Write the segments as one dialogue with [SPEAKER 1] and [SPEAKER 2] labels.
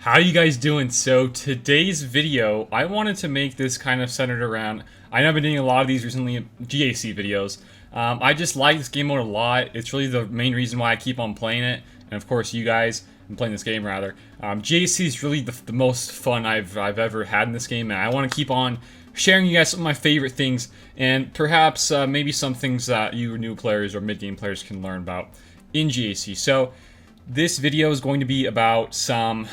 [SPEAKER 1] How you guys doing? So today's video, I wanted to make this kind of centered around, I know I've been doing a lot of these recently, GAC videos. I just like this game mode a lot. It's really the main reason why I keep on playing it. And of course you guys, I'm playing this game rather. GAC is really the most fun I've ever had in this game, and I want to keep on sharing you guys some of my favorite things, and perhaps maybe some things that you new players or mid-game players can learn about in GAC. So this video is going to be about some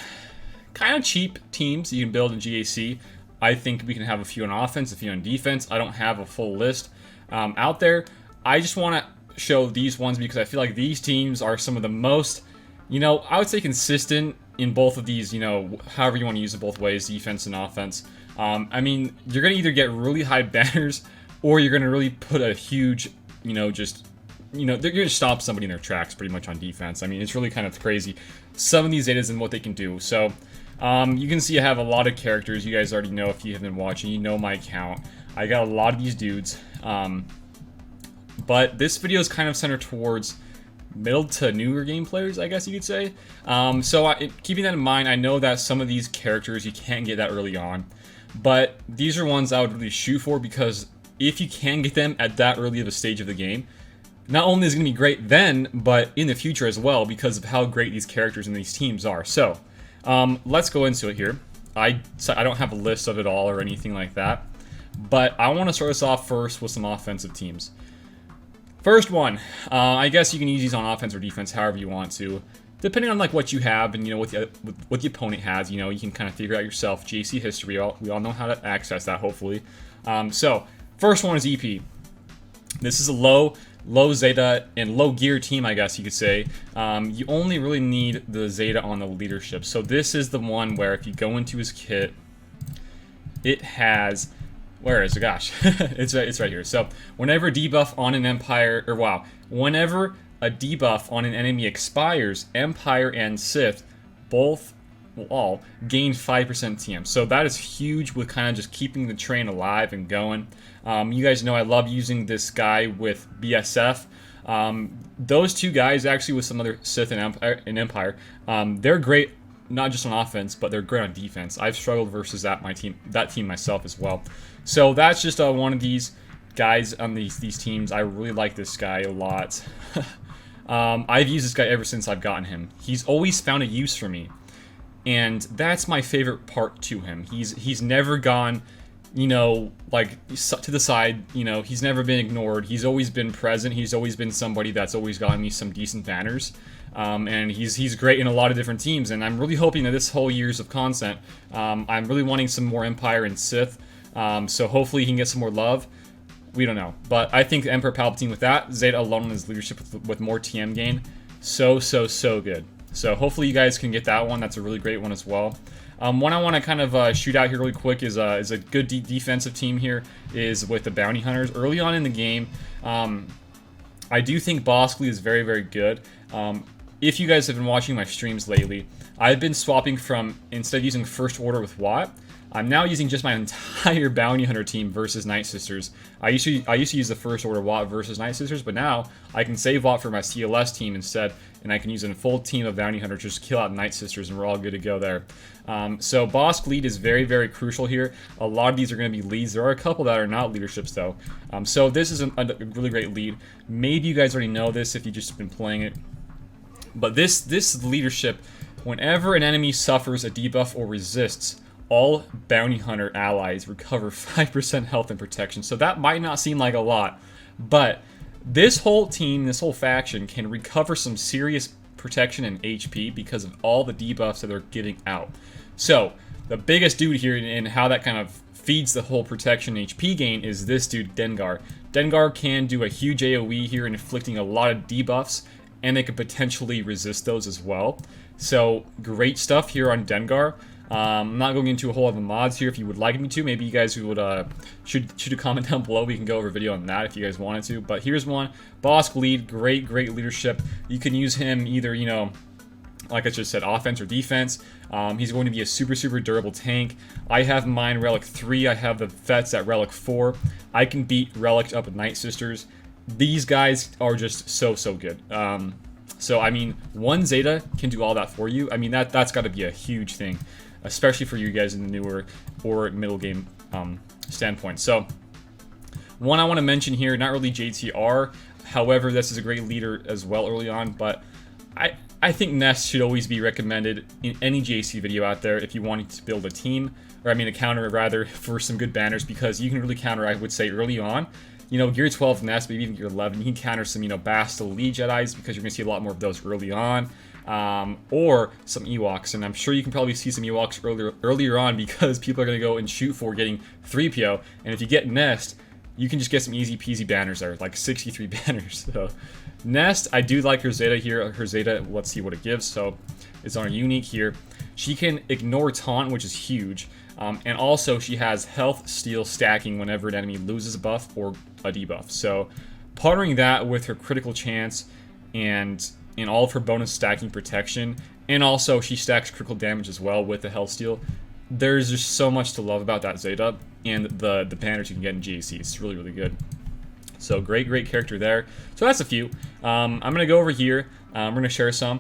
[SPEAKER 1] kind of cheap teams you can build in GAC. I think we can have a few on offense, a few on defense. I don't have a full list out there. I just want to show these ones because I feel like these teams are some of the most, I would say consistent in both of these, however you want to use it both ways, defense and offense. I mean, you're going to either get really high banners or you're going to really put a huge, they're going to stop somebody in their tracks pretty much on defense. I mean, it's really kind of crazy, some of these Zetas and what they can do. So, you can see I have a lot of characters. You guys already know if you have been watching. You know my account. I got a lot of these dudes. But this video is kind of centered towards middle to newer game players, I guess you could say. Keeping that in mind, I know that some of these characters you can't get that early on. But these are ones I would really shoot for, because if you can get them at that early of a stage of the game, not only is it going to be great then, but in the future as well, because of how great these characters and these teams are. So, let's go into it here. I don't have a list of it all or anything like that, but I want to start us off first with some offensive teams. First one, I guess you can use these on offense or defense however you want to, depending on like what you have and what the opponent has. You can kind of figure out yourself. GC history, we all know how to access that, hopefully. So first one is EP. This is a low Zeta and low gear team, I guess you could say. You only really need the Zeta on the leadership. So this is the one where if you go into his kit, it has, where is it? Gosh, it's right here. So whenever a debuff on an Empire, whenever a debuff on an enemy expires, Empire and Sith both will all gain 5% TM. So that is huge with kind of just keeping the train alive and going. You guys know I love using this guy with BSF. Those two guys, actually with some other Sith and Empire, they're great not just on offense, but they're great on defense. I've struggled versus that team myself as well. So that's just one of these guys on these teams. I really like this guy a lot. I've used this guy ever since I've gotten him. He's always found a use for me, and that's my favorite part to him. He's never gone, like to the side. He's never been ignored. He's always been present. He's always been somebody that's always gotten me some decent banners. And he's great in a lot of different teams, and I'm really hoping that this whole year's of content, I'm really wanting some more Empire and Sith, so hopefully he can get some more love. We don't know, but I think Emperor Palpatine with that, Zeta alone in his leadership with more TM gain, so good. So hopefully you guys can get that one. That's a really great one as well. One I want to kind of shoot out here really quick is a good defensive team here, is with the Bounty Hunters. Early on in the game, I do think Boskly is very, very good. If you guys have been watching my streams lately, I've been swapping from, instead of using First Order with Watt, I'm now using just my entire Bounty Hunter team versus Night Sisters. I used to use the First Order Watt versus Night Sisters, but now I can save Watt for my CLS team instead, and I can use a full team of Bounty Hunters just to kill out Night Sisters, and we're all good to go there. So Bosk lead is very, very crucial here. A lot of these are going to be leads. There are a couple that are not leaderships though. So this is a really great lead. Maybe you guys already know this if you've just been playing it. But this leadership, whenever an enemy suffers a debuff or resists, all Bounty Hunter allies recover 5% health and protection. So that might not seem like a lot, but this whole team, this whole faction can recover some serious protection and HP because of all the debuffs that they're giving out. So the biggest dude here and how that kind of feeds the whole protection HP gain is this dude, Dengar. Dengar can do a huge AoE here, inflicting a lot of debuffs, and they could potentially resist those as well. So great stuff here on Dengar. I'm not going into a whole lot of mods here. If you would like me to, maybe you guys would shoot a comment down below. We can go over a video on that if you guys wanted to. But here's one. Bosk lead, great leadership. You can use him either, like I just said, offense or defense. He's going to be a super durable tank. I have mine Relic 3. I have the vets at Relic 4. I can beat Relic up with Night Sisters. These guys are just so good. So, I mean, one Zeta can do all that for you. I mean, that's got to be a huge thing, especially for you guys in the newer or middle game standpoint. So, one I want to mention here, not really JTR. However, this is a great leader as well early on, but I think Nest should always be recommended in any JC video out there if you want to build a team, or I mean a counter rather, for some good banners, because you can really counter, I would say, early on. You know, Gear 12 Nest, maybe even Gear 11, you can counter some, you know, Bastille Elite Jedis, because you're going to see a lot more of those early on. Or some Ewoks, and I'm sure you can probably see some Ewoks earlier on, because people are going to go and shoot for getting 3PO, and if you get Nest, you can just get some easy peasy banners there, like 63 banners. So Nest, I do like her Zeta here. Her Zeta, let's see what it gives. So it's on a unique here. She can ignore taunt, which is huge. And also she has health steal stacking whenever an enemy loses a buff or a debuff. So partnering that with her critical chance and in all of her bonus stacking protection, and also she stacks critical damage as well with the health steal. There's just so much to love about that Zeta and the banners you can get in GAC. It's really, really good. So great character there. So that's a few. I'm gonna go over here. We're gonna share some.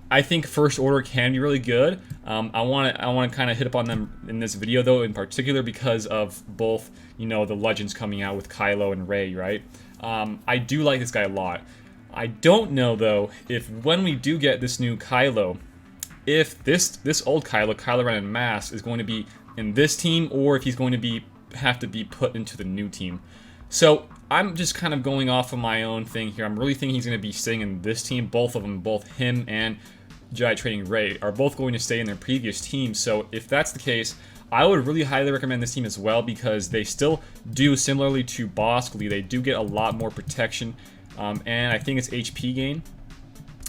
[SPEAKER 1] I think First Order can be really good. I want to kind of hit up on them in this video though, in particular because of both, you know, the legends coming out with Kylo and Rey, right? I do like this guy a lot. I don't know though if when we do get this new Kylo, if this old Kylo Ren en masse, is going to be in this team, or if he's going to have to be put into the new team. So I'm just kind of going off of my own thing here. I'm really thinking he's going to be staying in this team. Both of them, both him and Jedi Training Rey, are both going to stay in their previous team. So if that's the case, I would really highly recommend this team as well, because they still do, similarly to Boskly, they do get a lot more protection, and I think it's HP gain.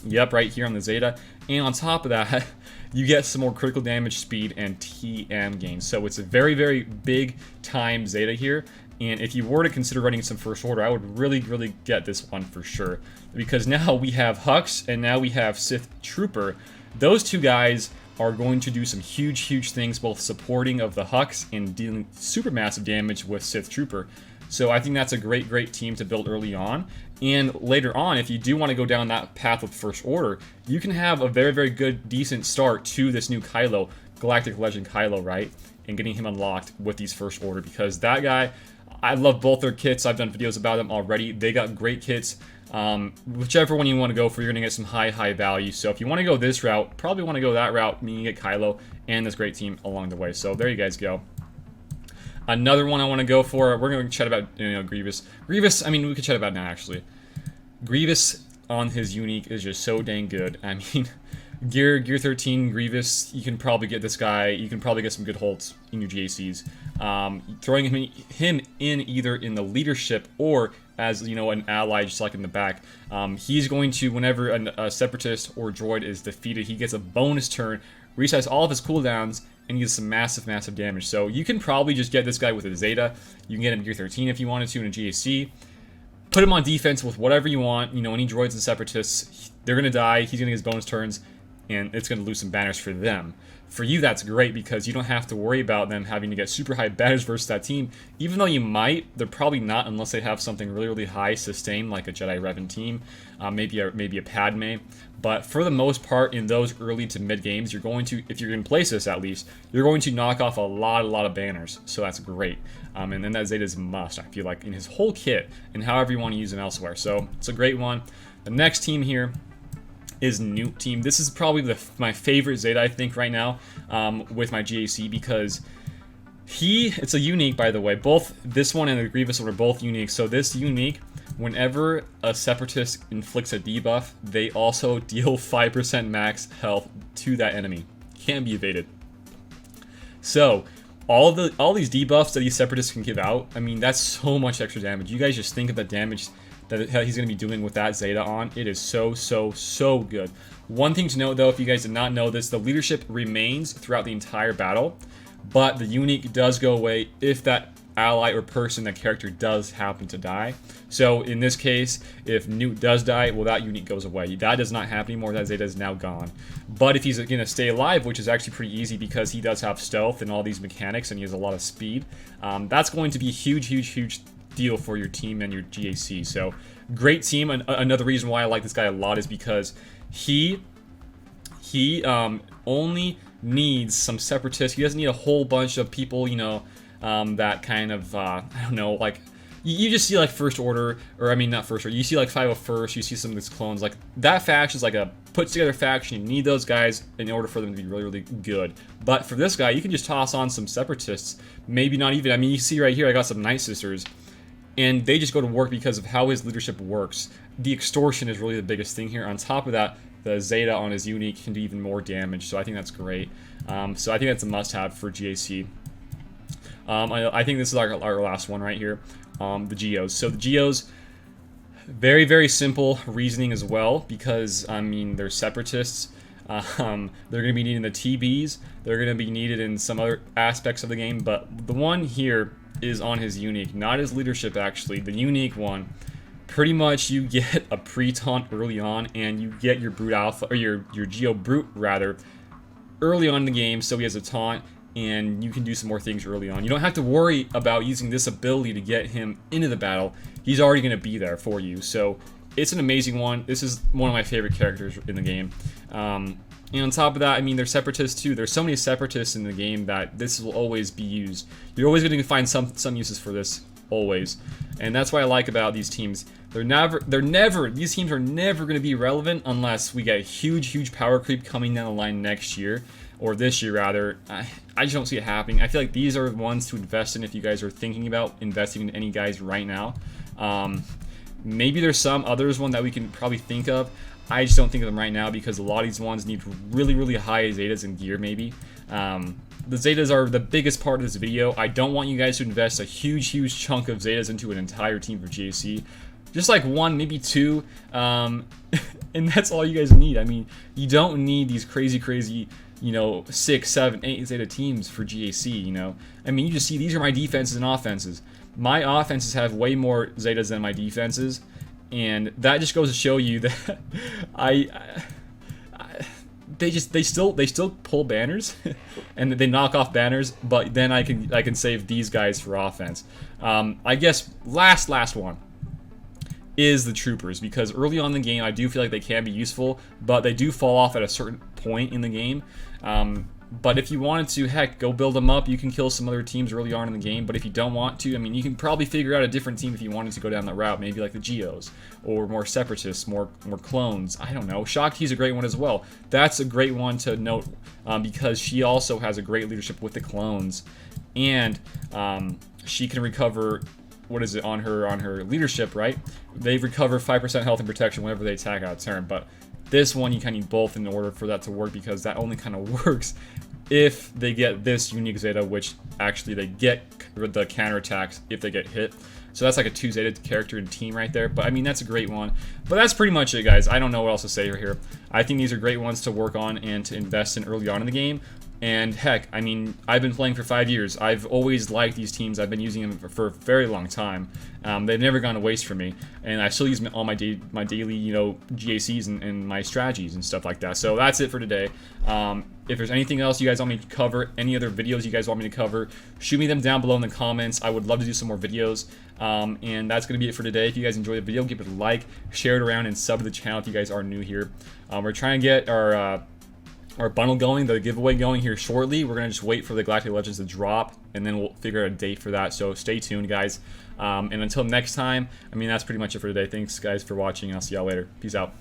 [SPEAKER 1] Yep, right here on the Zeta. And on top of that, you get some more critical damage, speed, and TM gain. So it's a very, very big time Zeta here. And if you were to consider running some First Order, I would really, really get this one for sure. Because now we have Hux, and now we have Sith Trooper. Those two guys are going to do some huge, huge things, both supporting of the Hux and dealing super massive damage with Sith Trooper. So I think that's a great team to build early on. And later on, if you do want to go down that path with First Order, you can have a very, very good, decent start to this new Kylo, Galactic Legend Kylo, right? And getting him unlocked with these First Order, because that guy, I love both their kits. I've done videos about them already. They got great kits. Whichever one you want to go for, you're going to get some high value. So if you want to go this route, probably want to go that route, meaning you get Kylo and this great team along the way. So there you guys go. Another one I want to go for, we're going to chat about, you know, Grievous. Grievous, I mean, we could chat about now, actually. Grievous on his unique is just so dang good. I mean, Gear 13 Grievous, you can probably get this guy, you can probably get some good holds in your GACs. Throwing him in either in the leadership or as, you know, an ally just like in the back. He's going to, whenever a separatist or droid is defeated, he gets a bonus turn, resets all of his cooldowns, and he gets some massive damage. So you can probably just get this guy with a Zeta. You can get him Gear 13 if you wanted to in a GAC. Put him on defense with whatever you want. You know, any droids and separatists, they're going to die. He's going to get his bonus turns, and it's going to lose some banners for them. For you, that's great, because you don't have to worry about them having to get super high banners versus that team. Even though you might, they're probably not unless they have something really high sustain, like a Jedi Revan team, maybe a Padme. But for the most part, in those early to mid games, you're going to, if you're in places at least, you're going to knock off a lot of banners. So that's great. And then that Zeta is a must, I feel like, in his whole kit, and however you want to use him elsewhere. So it's a great one. The next team here is Nute team. This is probably my favorite Zeta, I think, right now, with my GAC, because it's a unique, by the way. Both this one and the Grievous one are both unique. So this unique, whenever a separatist inflicts a debuff, they also deal 5% max health to that enemy. Can't be evaded. So all these debuffs that these separatists can give out, I mean, that's so much extra damage. You guys just think of the damage that he's going to be doing with that Zeta on. It is so good. One thing to note, though, if you guys did not know this, the leadership remains throughout the entire battle, but the unique does go away if that ally or person, that character, does happen to die. So in this case, if Nute does die, well, that unique goes away. That does not happen anymore. That Zeta is now gone. But if he's going to stay alive, which is actually pretty easy because he does have stealth and all these mechanics, and he has a lot of speed, that's going to be huge deal for your team and your GAC. So great team. Another reason why I like this guy a lot is because he only needs some separatists. He doesn't need a whole bunch of people, you know, that kind of I don't know, like you just see like First Order, or I mean not First Order, you see like 501st, you see some of these clones. Like that faction is like a put together faction. You need those guys in order for them to be really, really good. But for this guy, you can just toss on some separatists, maybe not even, I mean, you see right here I got some Night Sisters, and they just go to work because of how his leadership works. The extortion is really the biggest thing here. On top of that, the Zeta on his unique can do even more damage, so I think that's great. So I think that's a must-have for GAC. I think this is our last one right here, the Geos. So the Geos, very, very simple reasoning as well, because, I mean, they're separatists. They're going to be needed in the TBs. They're going to be needed in some other aspects of the game, but the one here is on his unique, not his leadership actually. The unique one, pretty much you get a pre-taunt early on, and you get your Brute Alpha, or your Geo Brute rather, early on in the game, so he has a taunt, and you can do some more things early on. You don't have to worry about using this ability to get him into the battle. He's already going to be there for you, so it's an amazing one. This is one of my favorite characters in the game. And on top of that, I mean, there's separatists too. There's so many separatists in the game that this will always be used. You're always going to find some uses for this, always. And that's what I like about these teams. These teams are never going to be relevant unless we get huge power creep coming down the line next year, or this year rather. I just don't see it happening. I feel like these are the ones to invest in if you guys are thinking about investing in any guys right now. Maybe there's some others one that we can probably think of. I just don't think of them right now because a lot of these ones need really high Zetas and gear maybe. The Zetas are the biggest part of this video. I don't want you guys to invest a huge chunk of Zetas into an entire team for GAC. Just like one, maybe two, and that's all you guys need. I mean, you don't need these crazy, you know, 6, 7, 8 Zeta teams for GAC, you know. I mean, you just see these are my defenses and offenses. My offenses have way more Zetas than my defenses, and that just goes to show you that they still pull banners and they knock off banners, but then I can save these guys for offense. I guess last one is the troopers, because early on in the game I do feel like they can be useful, but they do fall off at a certain point in the game. But if you wanted to, heck, go build them up. You can kill some other teams early on in the game, but if you don't want to, I mean, you can probably figure out a different team if you wanted to go down that route, maybe like the Geos, or more separatists, more clones. I don't know. Shakti's a great one as well. That's a great one to note, because she also has a great leadership with the clones, and she can recover, what is it, on her leadership, right? They recover 5% health and protection whenever they attack out of turn, but this one you kind of need both in order for that to work, because that only kind of works if they get this unique Zeta, which actually they get the counterattacks if they get hit. So that's like a 2 Zeta character and team right there. But I mean, that's a great one. But that's pretty much it, guys. I don't know what else to say here. I think these are great ones to work on and to invest in early on in the game. And heck, I mean, I've been playing for 5 years. I've always liked these teams. I've been using them for a very long time. They've never gone to waste for me, and I still use them all my daily, you know, GACs and my strategies and stuff like that. So that's it for today. If there's anything else you guys want me to cover, any other videos you guys want me to cover, shoot me them down below in the comments. I would love to do some more videos. And that's going to be it for today. If you guys enjoyed the video, give it a like, share it around, and sub to the channel if you guys are new here. We're trying to get our bundle going, the giveaway going here shortly. We're going to just wait for the Galactic Legends to drop, and then we'll figure out a date for that. So stay tuned, guys. And until next time, I mean, that's pretty much it for today. Thanks, guys, for watching. I'll see y'all later. Peace out.